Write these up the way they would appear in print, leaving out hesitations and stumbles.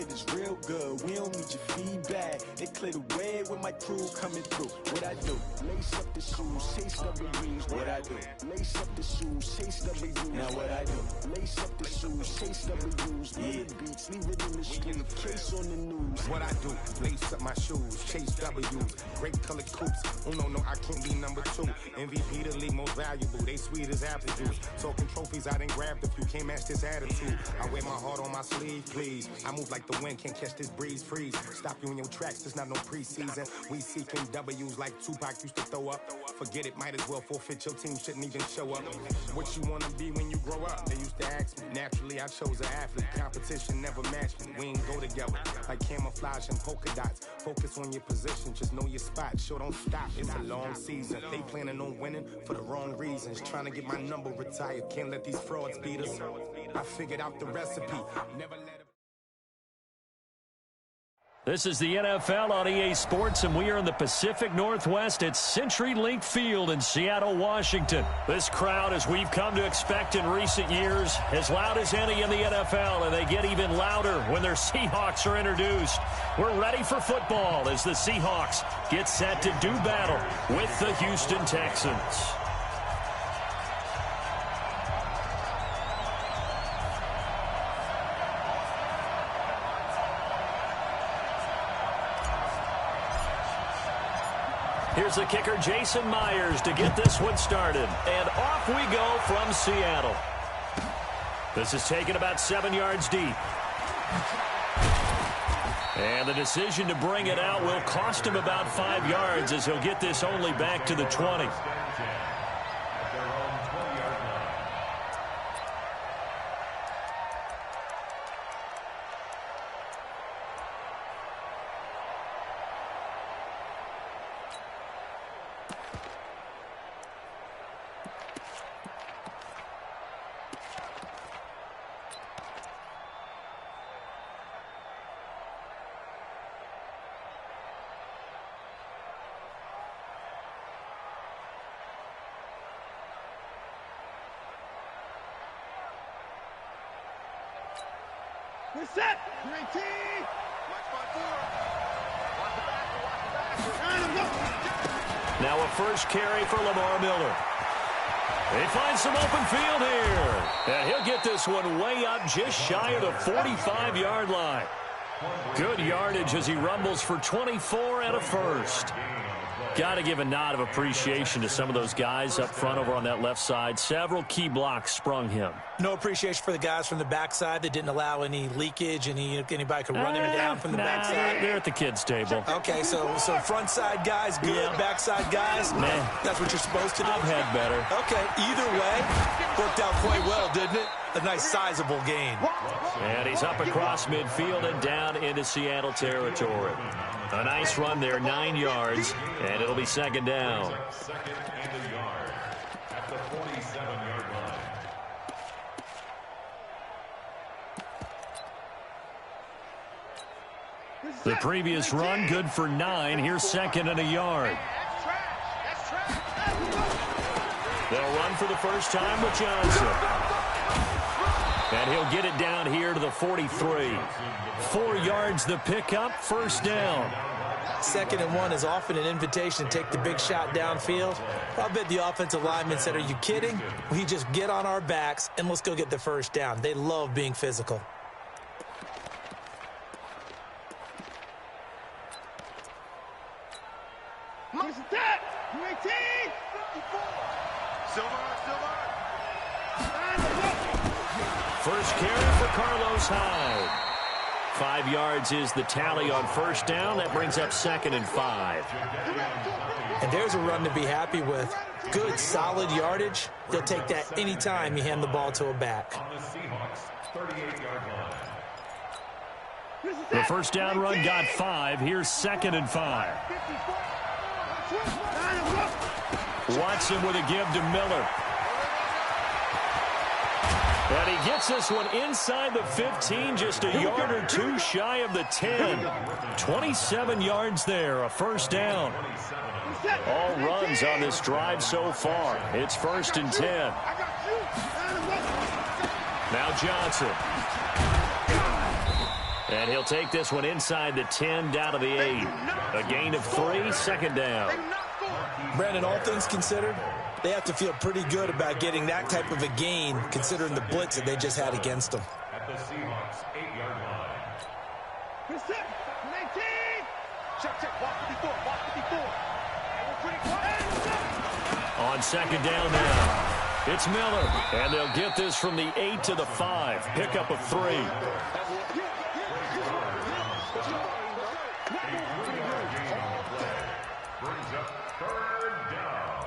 hit is real good. We don't need your feedback. They clear the way with my crew coming through. What I do? Lace up the shoes, chase W's. What I do? Lace up the shoes, chase W's. Now what I do? Lace up the shoes, chase W's. Yeah, beats, leave it in the street, case on the news. What I do? Lace up my shoes, chase W's. Great colored coops. Oh no, I can't be number 2. MVP the league most valuable. They sweet as apple juice. Talking trophies, I didn't grab the few. Can't match this attitude. I wear my heart on my sleeve, please. I move like the wind, can't catch this breeze, freeze. Stop you in your tracks, there's not no preseason. We seeking W's like Tupac used to throw up. Forget it, might as well forfeit. Your team shouldn't even show up. What you wanna be when you grow up? They used to ask me. Naturally, I chose an athlete. Competition never matched me. We ain't go together like camouflage and polka dots. Focus on your position, just know your spot. Sure, don't stop. It's a long season. They planning on winning for the wrong reasons. Trying to get my number retired. Can't let these frauds beat us. I figured out the recipe. Never let it. This is the NFL on EA Sports, and we are in the Pacific Northwest at CenturyLink Field in Seattle, Washington. This crowd, as we've come to expect in recent years, as loud as any in the NFL, and they get even louder when their Seahawks are introduced. We're ready for football as the Seahawks get set to do battle with the Houston Texans. Here's the kicker, Jason Myers, to get this one started. And off we go from Seattle. This is taken about 7 yards deep. And the decision to bring it out will cost him about 5 yards as he'll get this only back to the 20. We're set. Green team. Watch my four. Watch the back. Now a first carry for Lamar Miller. They find some open field here. And he'll get this one way up just shy of the 45-yard line. Good yardage as he rumbles for 24 and a first. Got to give a nod of appreciation to some of those guys up front over on that left side. Several key blocks sprung him. No appreciation for the guys from the backside that didn't allow any leakage, and anybody could run him down from the backside. They're at the kids' table. Okay, so front side guys good, yeah. Backside guys, man, that's what you're supposed to do. I've had better. Okay, either way, worked out quite well, didn't it? A nice sizable gain. And he's up across midfield and down into Seattle territory. A nice run there, 9 yards, and it'll be second down. Second and a yard at the 47-yard line. The previous run, good for 9. Here's second and a yard. They'll run for the first time with Johnson. And he'll get it down here to the 43. 4 yards the pickup, first down. Second and 1 is often an invitation to take the big shot downfield. I bet the offensive linemen said, are you kidding? We just get on our backs and let's go get the first down. They love being physical. Who's that? UAT! 54! Silver! First carry for Carlos Hyde. 5 yards is the tally on first down. That brings up second and 5. And there's a run to be happy with. Good, solid yardage. They'll take that anytime you hand the ball to a back. On the Seahawks, 38-yard line. The first down run got 5. Here's second and 5. Watson with a give to Miller. And he gets this one inside the 15, just a yard or two shy of the 10. 27 yards there, a first down. All runs on this drive so far. It's first and 10. Now Johnson. And he'll take this one inside the 10, down to the 8. A gain of 3, second down. Brandon, all things considered, they have to feel pretty good about getting that type of a gain, considering the blitz that they just had against them. At the Seahawks 8-yard line. Reset. 19. Check, check. Block 54. Block 54. And we're pretty quiet. On second down now, it's Miller. And they'll get this from the 8 to the 5. Pickup of 3. Brings up third down.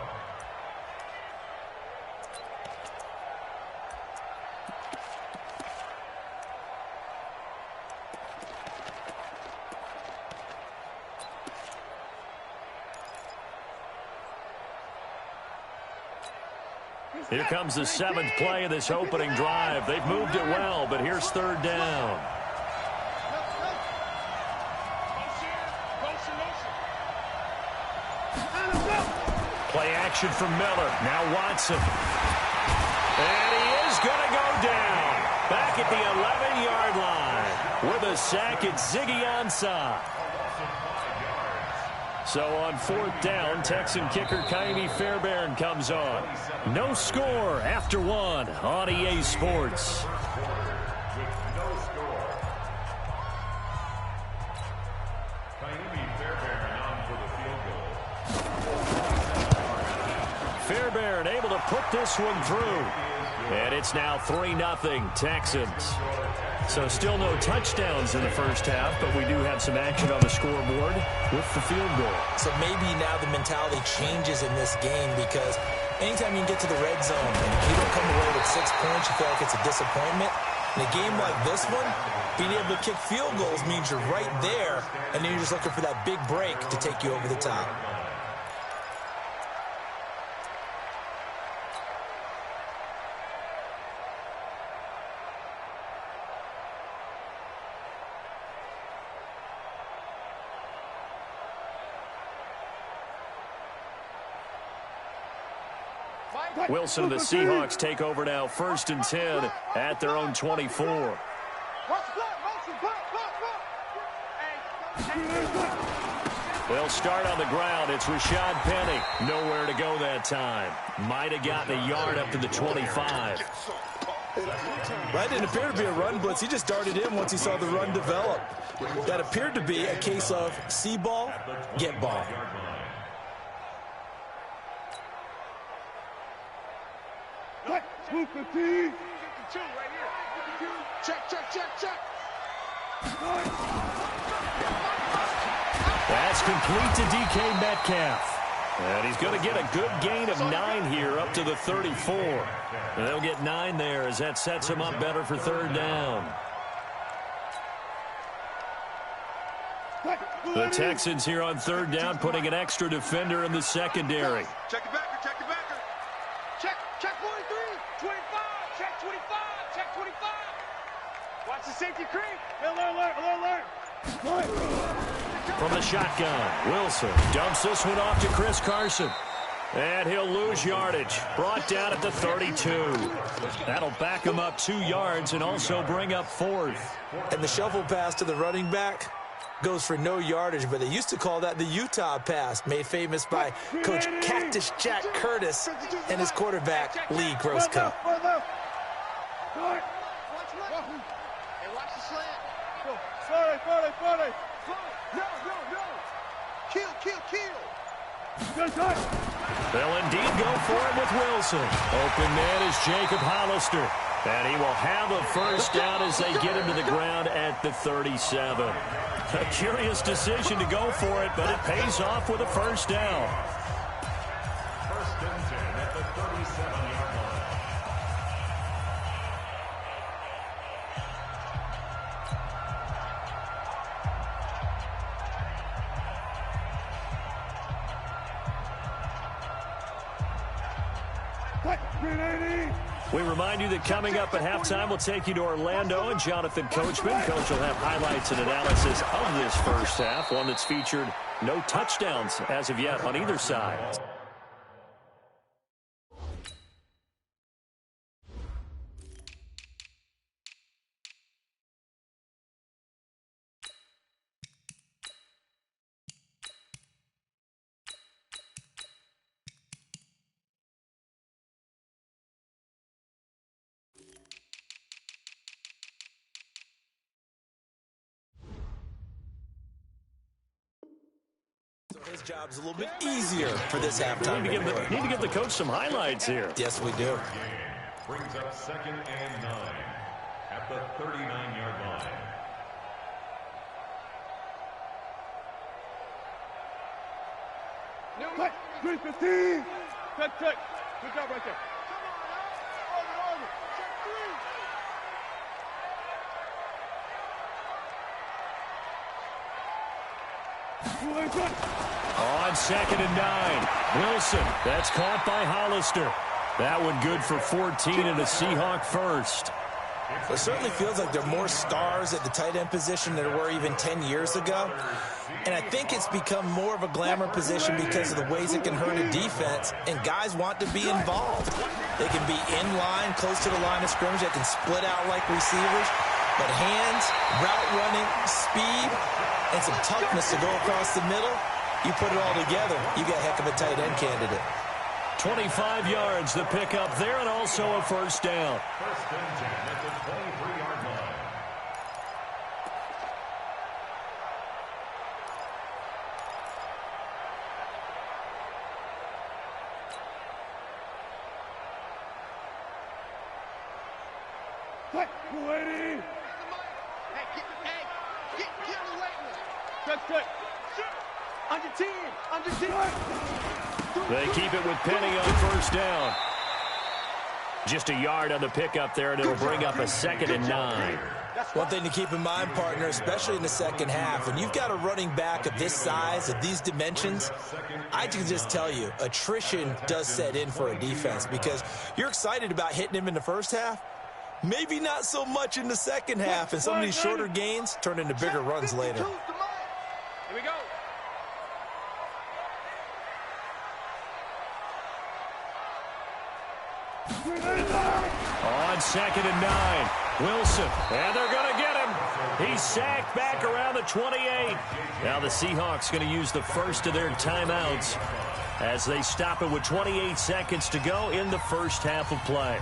Here comes the 7th play of this opening drive. They've moved it well, but here's third down. Play action from Miller. Now Watson. And he is going to go down. Back at the 11-yard line with a sack at Ziggy Ansah. So on 4th down, Texan kicker Kaimi Fairbairn comes on. No score after 1 on EA Sports. With no score. Kaimi Fairbairn on for the field goal. Fairbairn able to put this one through. And it's now 3-0 Texans. So still no touchdowns in the first half, but we do have some action on the scoreboard with the field goal. So maybe now the mentality changes in this game, because anytime you can get to the red zone and if you don't come away with 6 points, you feel like it's a disappointment. In a game like this one, being able to kick field goals means you're right there, and then you're just looking for that big break to take you over the top. Wilson and the Seahawks take over now, 1st and 10 at their own 24. They'll start on the ground. It's Rashad Penny. Nowhere to go that time. Might have gotten a yard up to the 25. That didn't appear to be a run blitz. He just darted in once he saw the run develop. That appeared to be a case of see ball, get ball. Move 15. 52 right here. Check, check, check, check. That's complete to DK Metcalf. And he's going to get a good gain of 9 here up to the 34. And they'll get 9 there as that sets him up better for third down. The Texans here on third down putting an extra defender in the secondary. Check it back, check it back. Check, check 43, 25, check 25, check 25. Watch the safety creep. Alert. From the shotgun, Wilson dumps this one off to Chris Carson. And he'll lose yardage. Brought down at the 32. That'll back him up 2 yards and also bring up 4th. And the shuffle pass to the running back goes for no yardage, but they used to call that the Utah pass, made famous by Coach Cactus Jack Curtis and his quarterback, Lee Grosscup. Hey, watch the slant. 40. No. Kill. They'll indeed go for it with Wilson. Open man is Jacob Hollister. And he will have a first down as they get him to the ground at the 37. A curious decision to go for it, but it pays off with a first down. 1st and 10 at the 37-yard line. We remind you that coming up at halftime, we'll take you to Orlando and Jonathan Coachman. Coach will have highlights and analysis of this first half, one that's featured no touchdowns as of yet on either side. job is a little bit easier for this halftime. Need to give the coach some highlights here. Yes, we do. Brings up 2nd and 9 at the 39-yard line. Cut, 315. Cut. Good job right there. Over. Check 3. On 2nd and 9. Wilson. That's caught by Hollister. That one good for 14 and a Seahawk first. It certainly feels like there are more stars at the tight end position than there were even 10 years ago. And I think it's become more of a glamour position because of the ways it can hurt a defense, and guys want to be involved. They can be in line, close to the line of scrimmage. They can split out like receivers. But hands, route running, speed, and some toughness to go across the middle, you put it all together, you got a heck of a tight end candidate. 25 yards the pickup there, and also a first down. First and 10 at the 23-yard line. Cut, 280. Hey, get on the weight room. Cut. Under 10. They keep it with Penny on first down. Just a yard on the pickup there, and it'll bring up a 2nd and 9. One thing to keep in mind, partner, especially in the second half, when you've got a running back of this size, of these dimensions, I can just tell you, attrition does set in for a defense because you're excited about hitting him in the first half, maybe not so much in the second half, and some of these shorter gains turn into bigger runs later. Here we go. On 2nd and 9, Wilson, and they're going to get him. He's sacked back around the 28. Now the Seahawks going to use the first of their timeouts as they stop it with 28 seconds to go in the first half of play.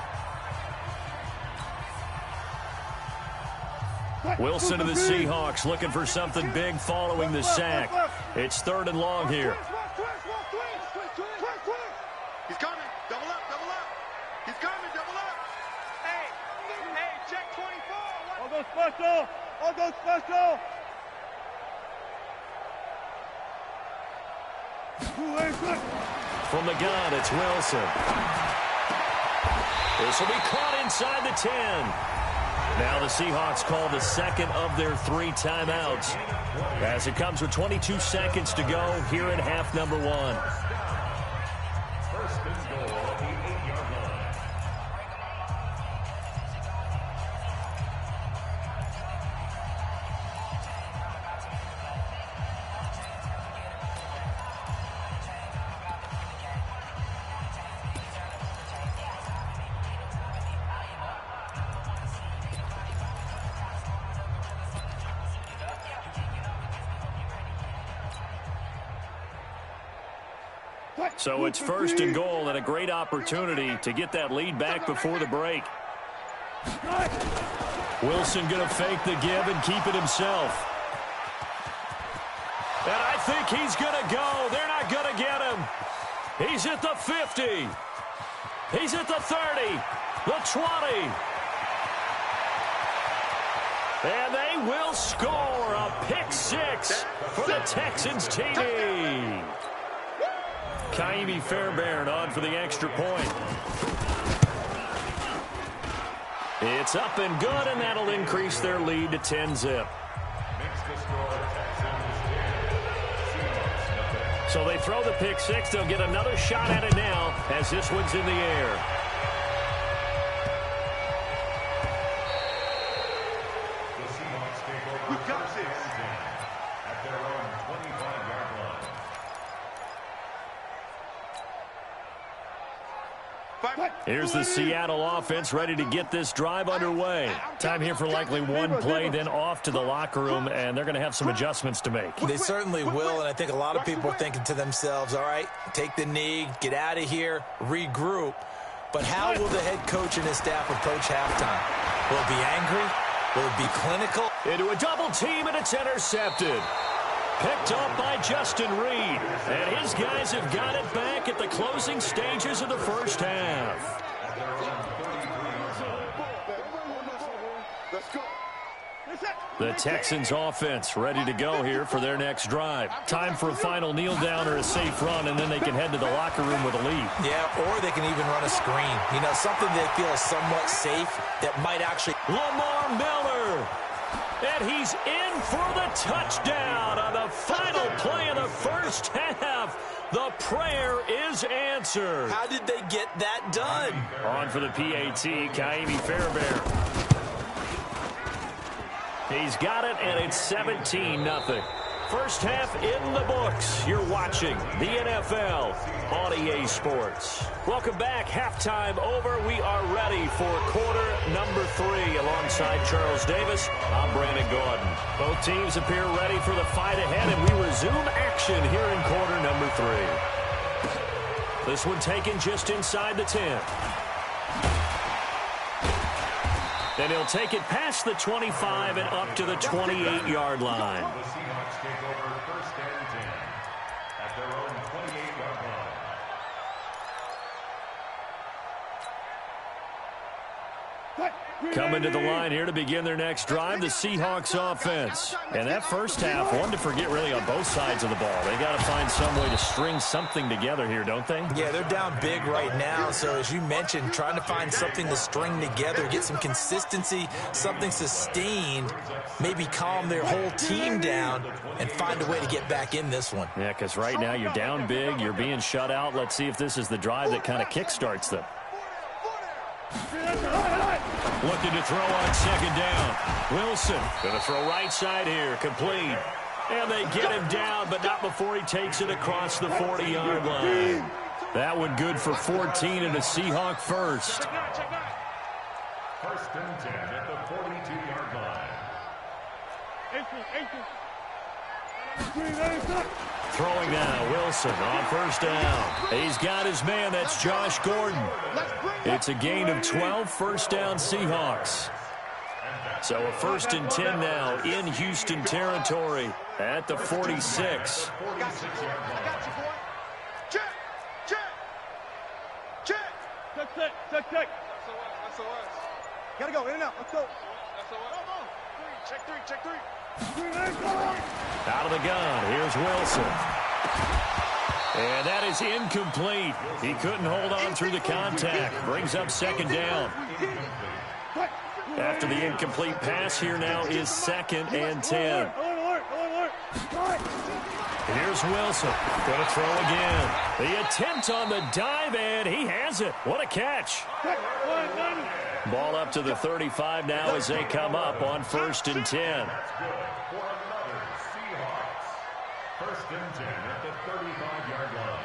Wilson and the Seahawks looking for something big following the sack. It's 3rd and long here. He's coming. Double up. He's coming. Double up. Hey, check 24. I'll go special. From the gun, it's Wilson. This will be caught inside the 10. Now the Seahawks call the second of their 3 timeouts as it comes with 22 seconds to go here in half number 1. First and goal at the 8-yard line. So it's 1st and goal and a great opportunity to get that lead back before the break. Wilson going to fake the give and keep it himself. And I think he's going to go. They're not going to get him. He's at the 50. He's at the 30, the 20. And they will score a pick-6 for the Texans TD. Kaimi Fairbairn on for the extra point. It's up and good, and that'll increase their lead to 10-zip. So they throw the pick-6. They'll get another shot at it now as this one's in the air. Here's the Seattle offense ready to get this drive underway. Time here for likely one play, then off to the locker room, and they're going to have some adjustments to make. They certainly will, and I think a lot of people are thinking to themselves, all right, take the knee, get out of here, regroup. But how will the head coach and his staff approach halftime? Will it be angry? Will it be clinical? Into a double team, and it's intercepted. picked up by Justin Reed. And his guys have got it back at the closing stages of the first half. The Texans offense ready to go here for their next drive. Time for a final kneel down or a safe run, and then they can head to the locker room with a lead. Yeah, or they can even run a screen. You know, something they feel is somewhat safe that might actually... Lamar Miller! And he's in for the touchdown on the final play of the first half. The prayer is answered. How did they get that done? On for the PAT, Kaimi Fairbairn. He's got it, and it's 17-0. First half in the books. You're watching the NFL on EA Sports. Welcome back. Halftime over. We are ready for quarter number 3. Alongside Charles Davis, I'm Brandon Gordon. Both teams appear ready for the fight ahead, and we resume action here in quarter number 3. This one taken just inside the 10. And he'll take it past the 25 and up to the 28-yard line. The Seahawks take over first and 10 at their own 28-yard line. Coming to the line here to begin their next drive, the Seahawks offense. And that first half, one to forget really on both sides of the ball. They got to find some way to string something together here, don't they? Yeah, they're down big right now. So as you mentioned, trying to find something to string together, get some consistency, something sustained, maybe calm their whole team down and find a way to get back in this one. Yeah, because right now you're down big, you're being shut out. Let's see if this is the drive that kind of kickstarts them. Looking to throw on second down. Wilson going to throw right side here, complete. And they get him down, but not before he takes it across the 40-yard line. That one good for 14 and a Seahawk first. First and 10 at the 42-yard line. Throwing now, Wilson on first down. He's got his man, that's Josh Gordon. It's a gain of 12, first down Seahawks. So a first and 10 now in Houston territory at the 46. Check. Gotta go, in and out, let's go. Check three. Out of the gun, here's Wilson. And that is incomplete. He couldn't hold on through the contact. Brings up second down. After the incomplete pass, here now is second and 10. Here's Wilson. Going to throw again. The attempt on the dive, and he has it. What a catch. Ball up to the 35 now as they come up on first and 10. First and 10 at the 35-yard line.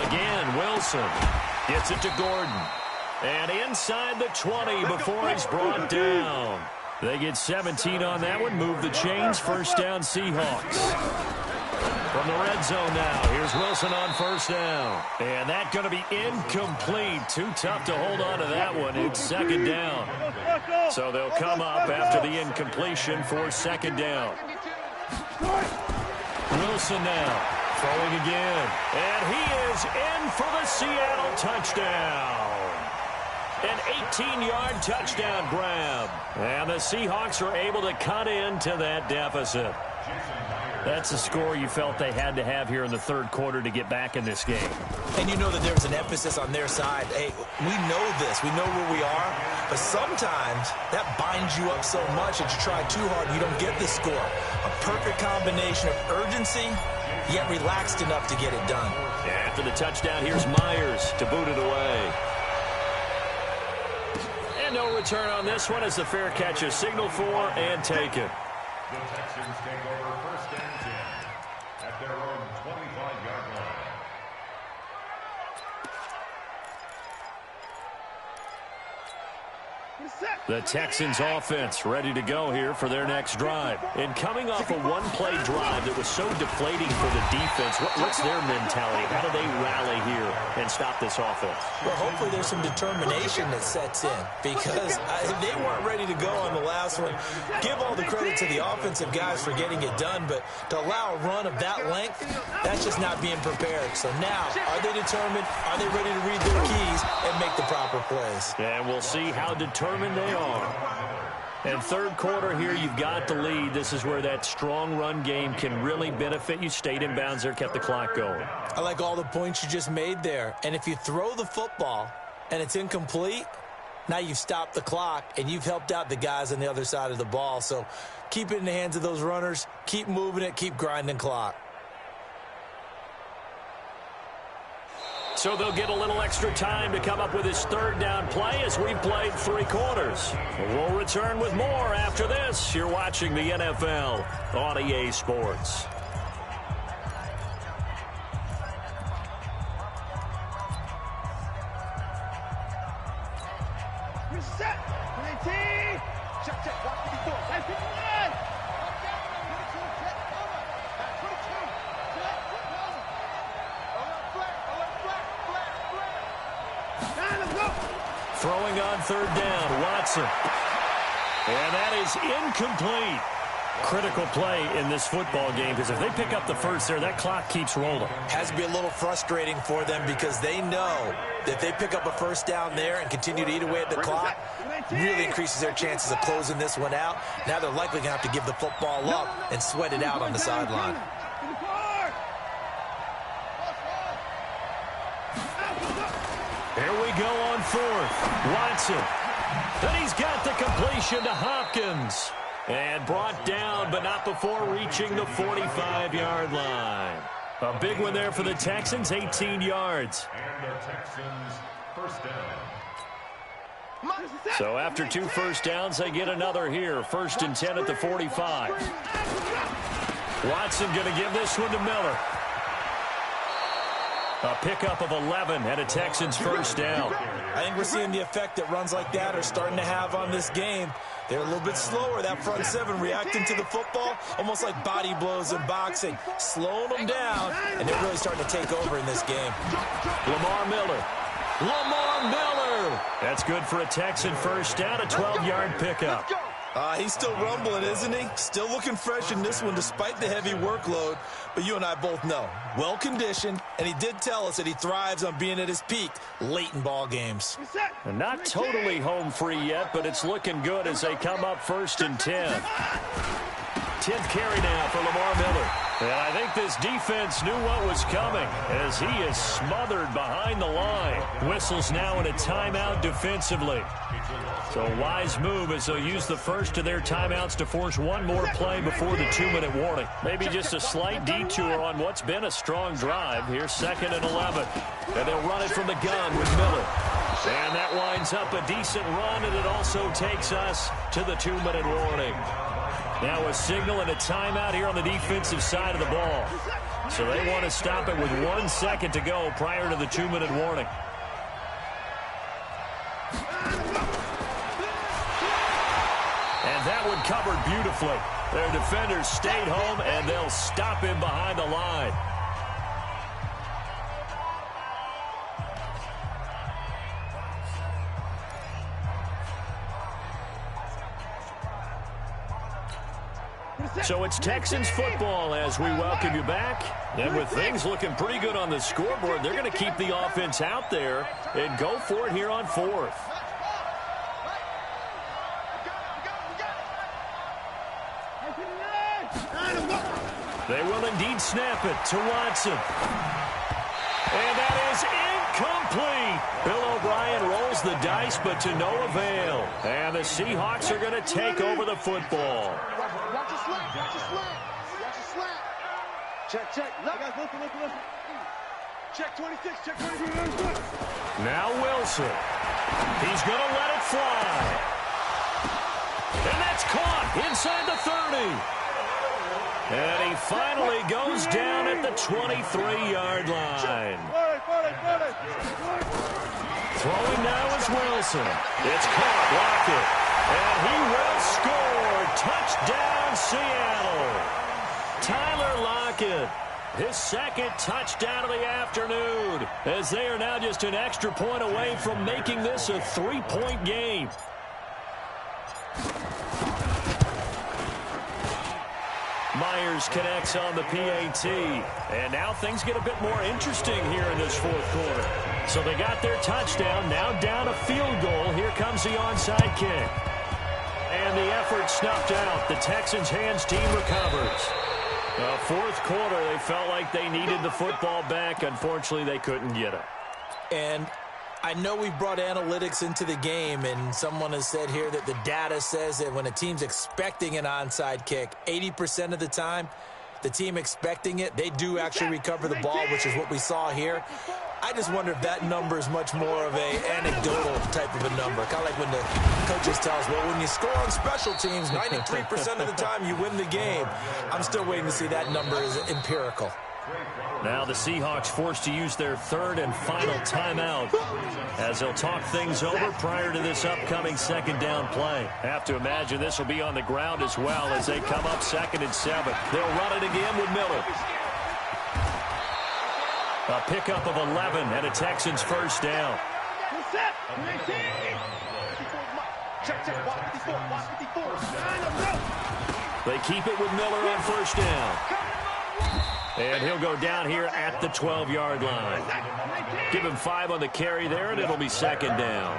Again, Wilson gets it to Gordon. And inside the 20 before he's brought down. They get 17 on that one. Move the chains. First down, Seahawks. From the red zone now, here's Wilson on first down. And that's going to be incomplete. Too tough to hold on to that one. It's second down. So they'll come up after the incompletion for second down. Wilson now throwing again. And he is in for the Seattle touchdown. An 18-yard touchdown grab. And the Seahawks are able to cut into that deficit. That's a score you felt they had to have here in the third quarter to get back in this game. And you know that there's an emphasis on their side. Hey, we know this. We know where we are. But sometimes that binds you up so much that you try too hard and you don't get the score. A perfect combination of urgency, yet relaxed enough to get it done. After the touchdown, here's Myers to boot it away. And no return on this one as the fair catch is signaled for and taken. The Texans take over first and 10 at their own 25-yard line. The Texans offense ready to go here for their next drive. And coming off a one-play drive that was so deflating for the defense, what's their mentality? How do they rally here and stop this offense? Well, hopefully there's some determination that sets in because they weren't ready to go on the last one. Give all the credit to the offensive guys for getting it done, but to allow a run of that length, that's just not being prepared. So now, are they determined? Are they ready to read their keys and make the proper plays? And we'll see how determined they are. And third quarter here, you've got the lead. This is where that strong run game can really benefit you. Stayed in bounds there, kept the clock going. I like all the points you just made there. And if you throw the football and it's incomplete, now you've stopped the clock and you've helped out the guys on the other side of the ball. So keep it in the hands of those runners. Keep moving it. Keep grinding clock. So they'll get a little extra time to come up with his third down play as we've played 3 quarters. We'll return with more after this. You're watching the NFL on EA Sports. Reset. 19. Check, check. Watch 54. 59. Throwing on third down, Watson. And that is incomplete. Critical play in this football game because if they pick up the first there, that clock keeps rolling. Has to be a little frustrating for them because they know that if they pick up a first down there and continue to eat away at the clock, really increases their chances of closing this one out. Now they're likely going to have to give the football up and sweat it out on the sideline. Here we go on fourth. Watson. Then he's got the completion to Hopkins. And brought down, but not before reaching the 45-yard line. A big one there for the Texans, 18 yards. And the Texans first down. So after 2 first downs, they get another here. 1st and 10 at the 45. Watson going to give this one to Miller. A pickup of 11 and a Texans first down. I think we're seeing the effect that runs like that are starting to have on this game. They're a little bit slower, that front seven, reacting to the football, almost like body blows in boxing, slowing them down, and they're really starting to take over in this game. Lamar Miller. That's good for a Texan first down, a 12-yard pickup. He's still rumbling, isn't he? Still looking fresh in this one despite the heavy workload. But you and I both know, well-conditioned, and he did tell us that he thrives on being at his peak late in ball games. And not totally home free yet, but it's looking good as they come up 1st and 10. 10th carry now for Lamar Miller. And I think this defense knew what was coming as he is smothered behind the line. Whistles now in a timeout defensively. So a wise move as they'll use the first of their timeouts to force one more play before the 2-minute warning. Maybe just a slight detour on what's been a strong drive. Here's 2nd and 11. And they'll run it from the gun with Miller. And that winds up a decent run, and it also takes us to the 2-minute warning. Now a signal and a timeout here on the defensive side of the ball. So they want to stop it with 1 second to go prior to the 2-minute warning. And that one covered beautifully. Their defenders stayed home, and they'll stop him behind the line. So it's Texans football as we welcome you back. And with things looking pretty good on the scoreboard, they're going to keep the offense out there and go for it here on 4th. They will indeed snap it to Watson. And that is incomplete. Bill O'Brien rolls the dice, but to no avail. And the Seahawks are going to take over the football. Watch your slant. Watch your slant. Watch your slant. Check, check. Guys, listen. Check 26. Check 23. Now Wilson. He's going to let it fly. And that's caught inside the 30. And he finally goes down at the 23-yard line. Throwing now is Wilson. It's caught. Lockett. And he will score. Touchdown, Seattle. Tyler Lockett. His second touchdown of the afternoon, as they are now just an extra point away from making this a 3-point game. Myers connects on the PAT. And now things get a bit more interesting here in this fourth quarter. So they got their touchdown, now down a field goal. Here comes the onside kick. And the effort snuffed out. The Texans' hands team recovers. Fourth quarter, they felt like they needed the football back. Unfortunately, they couldn't get it. And I know we brought analytics into the game, and someone has said here that the data says that when a team's expecting an onside kick, 80% of the time, the team expecting it, they do actually recover the ball, which is what we saw here. I just wonder if that number is much more of an anecdotal type of a number. Kind of like when the coaches tell us, well, when you score on special teams, 93% of the time you win the game. I'm still waiting to see that number is empirical. Now the Seahawks forced to use their third and final timeout as they'll talk things over prior to this upcoming second down play. Have to imagine this will be on the ground as well as they come up 2nd and 7. They'll run it again with Miller. A pickup of 11 and a Texans first down. They keep it with Miller on first down. And he'll go down here at the 12-yard line. Give him 5 on the carry there, and it'll be second down.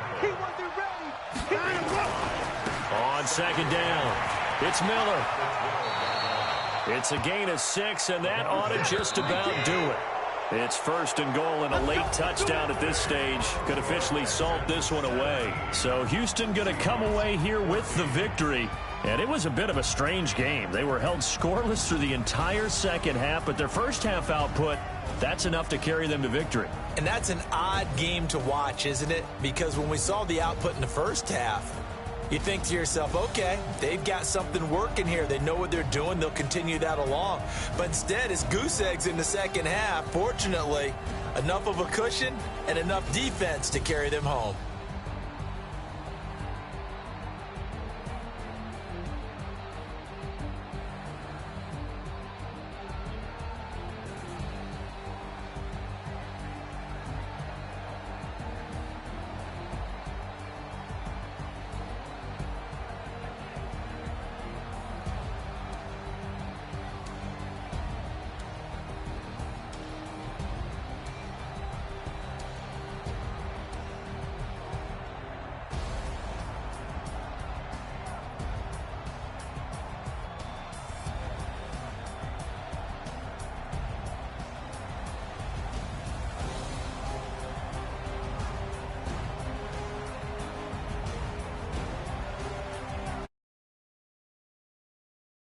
On second down, it's Miller. It's a gain of 6, and that ought to just about do it. It's first and goal, and a late touchdown at this stage could officially salt this one away. So Houston going to come away here with the victory. And it was a bit of a strange game. They were held scoreless through the entire second half, but their first half output, that's enough to carry them to victory. And that's an odd game to watch, isn't it? Because when we saw the output in the first half, you think to yourself, okay, they've got something working here. They know what they're doing. They'll continue that along. But instead, it's goose eggs in the second half. Fortunately, enough of a cushion and enough defense to carry them home.